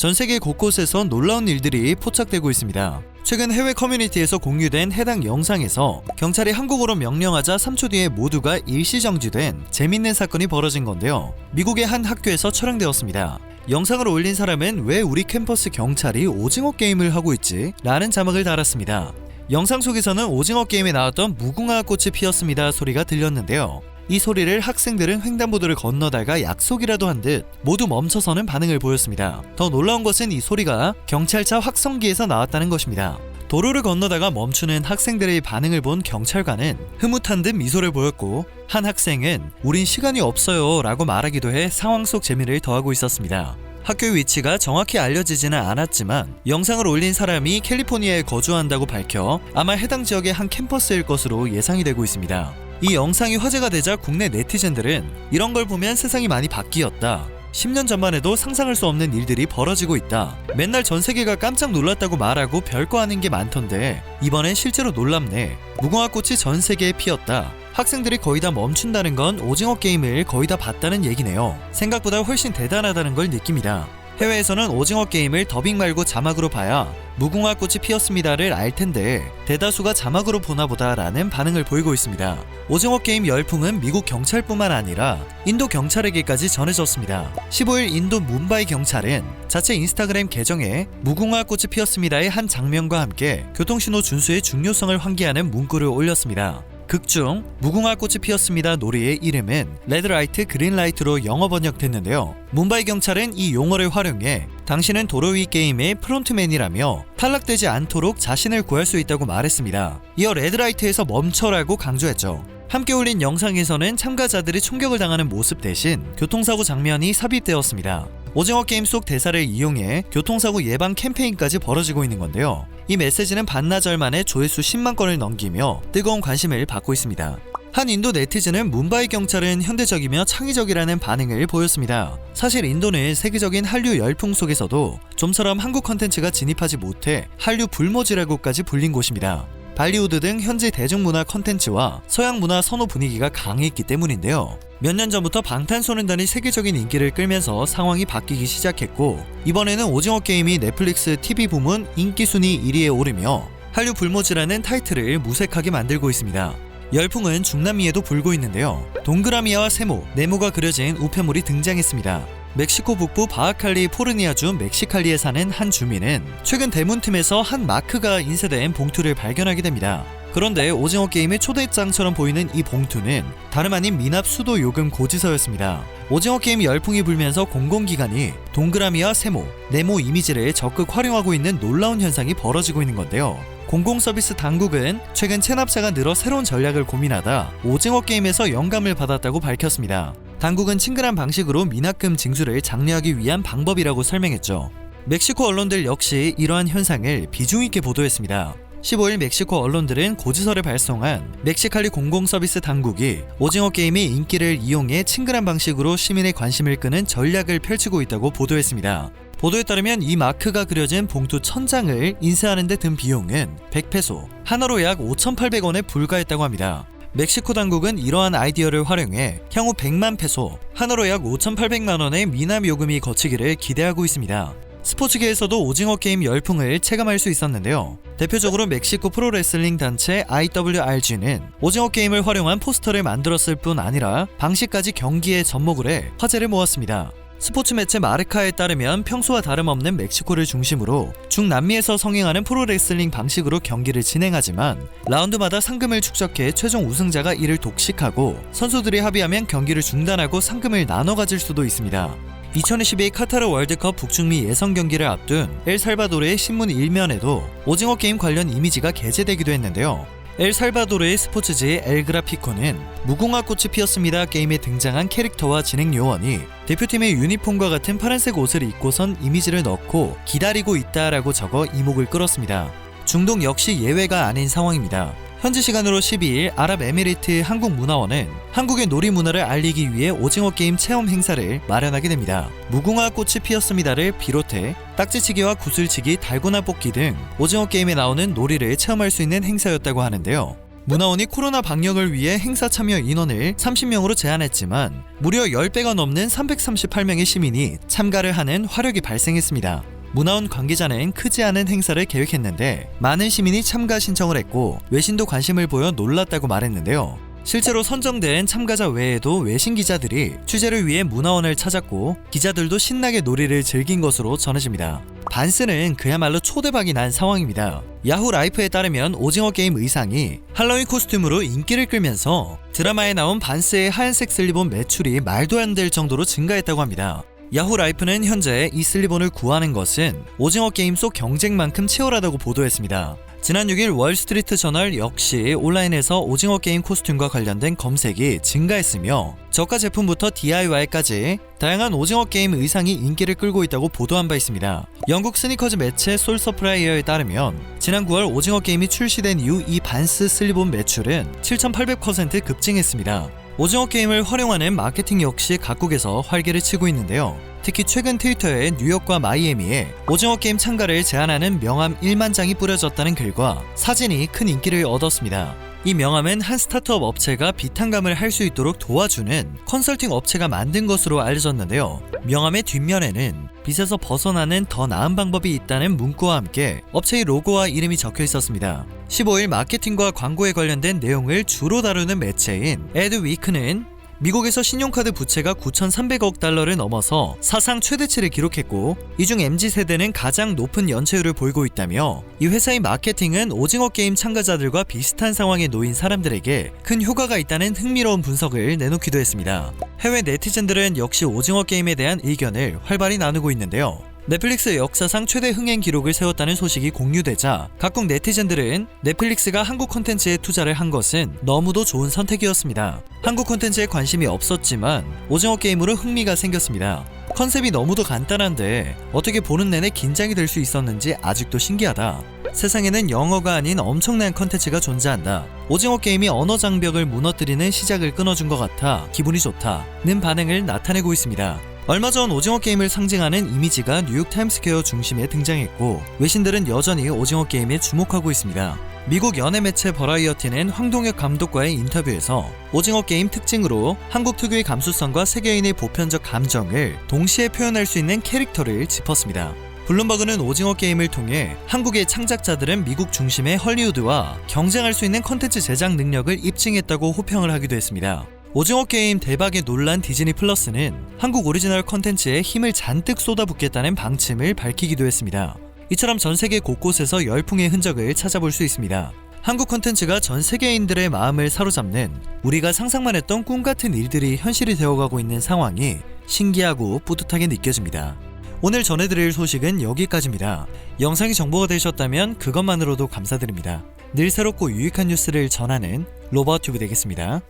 전 세계 곳곳에서 놀라운 일들이 포착되고 있습니다. 최근 해외 커뮤니티에서 공유된 해당 영상에서 경찰이 한국어로 명령하자 3초 뒤에 모두가 일시정지된 재밌는 사건이 벌어진 건데요. 미국의 한 학교에서 촬영되었습니다. 영상을 올린 사람은 왜 우리 캠퍼스 경찰이 오징어 게임을 하고 있지? 라는 자막을 달았습니다. 영상 속에서는 오징어 게임에 나왔던 무궁화 꽃이 피었습니다 소리가 들렸는데요. 이 소리를 학생들은 횡단보도를 건너다가 약속이라도 한 듯 모두 멈춰서는 반응을 보였습니다. 더 놀라운 것은 이 소리가 경찰차 확성기에서 나왔다는 것입니다. 도로를 건너다가 멈추는 학생들의 반응을 본 경찰관은 흐뭇한 듯 미소를 보였고, 한 학생은 우린 시간이 없어요 라고 말하기도 해 상황 속 재미를 더하고 있었습니다. 학교의 위치가 정확히 알려지지는 않았지만 영상을 올린 사람이 캘리포니아에 거주한다고 밝혀 아마 해당 지역의 한 캠퍼스일 것으로 예상이 되고 있습니다. 이 영상이 화제가 되자 국내 네티즌들은 이런 걸 보면 세상이 많이 바뀌었다. 10년 전만 해도 상상할 수 없는 일들이 벌어지고 있다. 맨날 전 세계가 깜짝 놀랐다고 말하고 별거 아닌 게 많던데 이번엔 실제로 놀랍네. 무궁화 꽃이 전 세계에 피었다. 학생들이 거의 다 멈춘다는 건 오징어 게임을 거의 다 봤다는 얘기네요. 생각보다 훨씬 대단하다는 걸 느낍니다. 해외에서는 오징어 게임을 더빙 말고 자막으로 봐야 무궁화 꽃이 피었습니다를 알 텐데 대다수가 자막으로 보나 보다 라는 반응을 보이고 있습니다. 오징어 게임 열풍은 미국 경찰뿐만 아니라 인도 경찰에게까지 전해졌습니다. 15일 인도 뭄바이 경찰은 자체 인스타그램 계정에 무궁화 꽃이 피었습니다의 한 장면과 함께 교통신호 준수의 중요성을 환기하는 문구를 올렸습니다. 극중 무궁화 꽃이 피었습니다 놀이의 이름은 레드라이트 그린라이트로 영어 번역됐는데요. 뭄바이 경찰은 이 용어를 활용해 당신은 도로 위 게임의 프론트맨이라며 탈락되지 않도록 자신을 구할 수 있다고 말했습니다. 이어 레드라이트에서 멈춰라고 강조했죠. 함께 올린 영상에서는 참가자들이 총격을 당하는 모습 대신 교통사고 장면이 삽입되었습니다. 오징어 게임 속 대사를 이용해 교통사고 예방 캠페인까지 벌어지고 있는 건데요. 이 메시지는 반나절 만에 조회수 10만 건을 넘기며 뜨거운 관심을 받고 있습니다. 한 인도 네티즌은 뭄바이 경찰은 현대적이며 창의적이라는 반응을 보였습니다. 사실 인도는 세계적인 한류 열풍 속에서도 좀처럼 한국 컨텐츠가 진입하지 못해 한류 불모지라고까지 불린 곳입니다. 발리우드 등 현지 대중문화 컨텐츠와 서양 문화 선호 분위기가 강했기 때문인데요. 몇 년 전부터 방탄소년단이 세계적인 인기를 끌면서 상황이 바뀌기 시작했고, 이번에는 오징어 게임이 넷플릭스 TV 부문 인기 순위 1위에 오르며 한류 불모지라는 타이틀을 무색하게 만들고 있습니다. 열풍은 중남미에도 불고 있는데요. 동그라미와 세모, 네모가 그려진 우편물이 등장했습니다. 멕시코 북부 바하칼리포르니아주 멕시칼리에 사는 한 주민은 최근 대문틈에서 한 마크가 인쇄된 봉투를 발견하게 됩니다. 그런데 오징어 게임의 초대장처럼 보이는 이 봉투는 다름 아닌 미납 수도 요금 고지서였습니다. 오징어 게임 열풍이 불면서 공공기관이 동그라미와 세모, 네모 이미지를 적극 활용하고 있는 놀라운 현상이 벌어지고 있는 건데요. 공공서비스 당국은 최근 체납자가 늘어 새로운 전략을 고민하다 오징어 게임에서 영감을 받았다고 밝혔습니다. 당국은 친근한 방식으로 미납금 징수를 장려하기 위한 방법이라고 설명했죠. 멕시코 언론들 역시 이러한 현상을 비중 있게 보도했습니다. 15일 멕시코 언론들은 고지서를 발송한 멕시칼리 공공서비스 당국이 오징어 게임의 인기를 이용해 친근한 방식으로 시민의 관심을 끄는 전략을 펼치고 있다고 보도했습니다. 보도에 따르면 이 마크가 그려진 봉투 1000장을 인쇄하는 데 든 비용은 100페소, 하나로 약 5,800원에 불과했다고 합니다. 멕시코 당국은 이러한 아이디어를 활용해 향후 100만 페소, 하나로 약 5,800만 원의 미납 요금이 거치기를 기대하고 있습니다. 스포츠계에서도 오징어 게임 열풍을 체감할 수 있었는데요. 대표적으로 멕시코 프로레슬링 단체 IWRG는 오징어 게임을 활용한 포스터를 만들었을 뿐 아니라 방식까지 경기에 접목을 해 화제를 모았습니다. 스포츠 매체 마르카에 따르면 평소와 다름없는 멕시코를 중심으로 중남미에서 성행하는 프로레슬링 방식으로 경기를 진행하지만 라운드마다 상금을 축적해 최종 우승자가 이를 독식하고 선수들이 합의하면 경기를 중단하고 상금을 나눠 가질 수도 있습니다. 2022 카타르 월드컵 북중미 예선 경기를 앞둔 엘살바도르의 신문 일면에도 오징어 게임 관련 이미지가 게재되기도 했는데요. 엘살바도르의 스포츠지 엘그라피코는 무궁화 꽃이 피었습니다 게임에 등장한 캐릭터와 진행 요원이 대표팀의 유니폼과 같은 파란색 옷을 입고선 이미지를 넣고 기다리고 있다라고 적어 이목을 끌었습니다. 중동 역시 예외가 아닌 상황입니다. 현지 시간으로 12일 아랍에미리트 한국문화원은 한국의 놀이문화를 알리기 위해 오징어 게임 체험 행사를 마련하게 됩니다. 무궁화 꽃이 피었습니다를 비롯해 딱지치기와 구슬치기, 달고나 뽑기 등 오징어 게임에 나오는 놀이를 체험할 수 있는 행사였다고 하는데요. 문화원이 코로나 방역을 위해 행사 참여 인원을 30명으로 제한했지만 무려 10배가 넘는 338명의 시민이 참가를 하는 화력이 발생했습니다. 문화원 관계자는 크지 않은 행사를 계획했는데 많은 시민이 참가 신청을 했고 외신도 관심을 보여 놀랐다고 말했는데요. 실제로 선정된 참가자 외에도 외신 기자들이 취재를 위해 문화원을 찾았고 기자들도 신나게 놀이를 즐긴 것으로 전해집니다. 반스는 그야말로 초대박이 난 상황입니다. 야후 라이프에 따르면 오징어 게임 의상이 할로윈 코스튬으로 인기를 끌면서 드라마에 나온 반스의 하얀색 슬리본 매출이 말도 안 될 정도로 증가했다고 합니다. 야후 라이프는 현재 이 슬리본을 구하는 것은 오징어 게임 속 경쟁만큼 치열하다고 보도했습니다. 지난 6일 월스트리트 저널 역시 온라인에서 오징어 게임 코스튬과 관련된 검색이 증가했으며 저가 제품부터 DIY까지 다양한 오징어 게임 의상이 인기를 끌고 있다고 보도한 바 있습니다. 영국 스니커즈 매체 솔서프라이어에 따르면 지난 9월 오징어 게임이 출시된 이후 이 반스 슬리본 매출은 7,800% 급증했습니다. 오징어 게임을 활용하는 마케팅 역시 각국에서 활개를 치고 있는데요. 특히 최근 트위터에 뉴욕과 마이애미에 오징어 게임 참가를 제안하는 명함 1만 장이 뿌려졌다는 글과 사진이 큰 인기를 얻었습니다. 이 명함은 한 스타트업 업체가 비탄감을 할 수 있도록 도와주는 컨설팅 업체가 만든 것으로 알려졌는데요. 명함의 뒷면에는 빛에서 벗어나는 더 나은 방법이 있다는 문구와 함께 업체의 로고와 이름이 적혀 있었습니다. 15일 마케팅과 광고에 관련된 내용을 주로 다루는 매체인 애드위크는 미국에서 신용카드 부채가 9,300억 달러를 넘어서 사상 최대치를 기록했고 이 중 MZ세대는 가장 높은 연체율을 보이고 있다며 이 회사의 마케팅은 오징어 게임 참가자들과 비슷한 상황에 놓인 사람들에게 큰 효과가 있다는 흥미로운 분석을 내놓기도 했습니다. 해외 네티즌들은 역시 오징어 게임에 대한 의견을 활발히 나누고 있는데요. 넷플릭스 역사상 최대 흥행 기록을 세웠다는 소식이 공유되자 각국 네티즌들은 넷플릭스가 한국 콘텐츠에 투자를 한 것은 너무도 좋은 선택이었습니다. 한국 콘텐츠에 관심이 없었지만 오징어 게임으로 흥미가 생겼습니다. 컨셉이 너무도 간단한데 어떻게 보는 내내 긴장이 될 수 있었는지 아직도 신기하다. 세상에는 영어가 아닌 엄청난 컨텐츠가 존재한다. 오징어 게임이 언어 장벽을 무너뜨리는 시작을 끊어준 것 같아 기분이 좋다는 반응을 나타내고 있습니다. 얼마 전 오징어 게임을 상징하는 이미지가 뉴욕 타임스퀘어 중심에 등장했고 외신들은 여전히 오징어 게임에 주목하고 있습니다. 미국 연예 매체 버라이어티는 황동혁 감독과의 인터뷰에서 오징어 게임 특징으로 한국 특유의 감수성과 세계인의 보편적 감정을 동시에 표현할 수 있는 캐릭터를 짚었습니다. 블룸버그는 오징어 게임을 통해 한국의 창작자들은 미국 중심의 헐리우드와 경쟁할 수 있는 컨텐츠 제작 능력을 입증했다고 호평을 하기도 했습니다. 오징어 게임 대박에 놀란 디즈니 플러스는 한국 오리지널 컨텐츠에 힘을 잔뜩 쏟아붓겠다는 방침을 밝히기도 했습니다. 이처럼 전 세계 곳곳에서 열풍의 흔적을 찾아볼 수 있습니다. 한국 콘텐츠가 전 세계인들의 마음을 사로잡는 우리가 상상만 했던 꿈같은 일들이 현실이 되어가고 있는 상황이 신기하고 뿌듯하게 느껴집니다. 오늘 전해드릴 소식은 여기까지입니다. 영상이 정보가 되셨다면 그것만으로도 감사드립니다. 늘 새롭고 유익한 뉴스를 전하는 로버튜브 되겠습니다.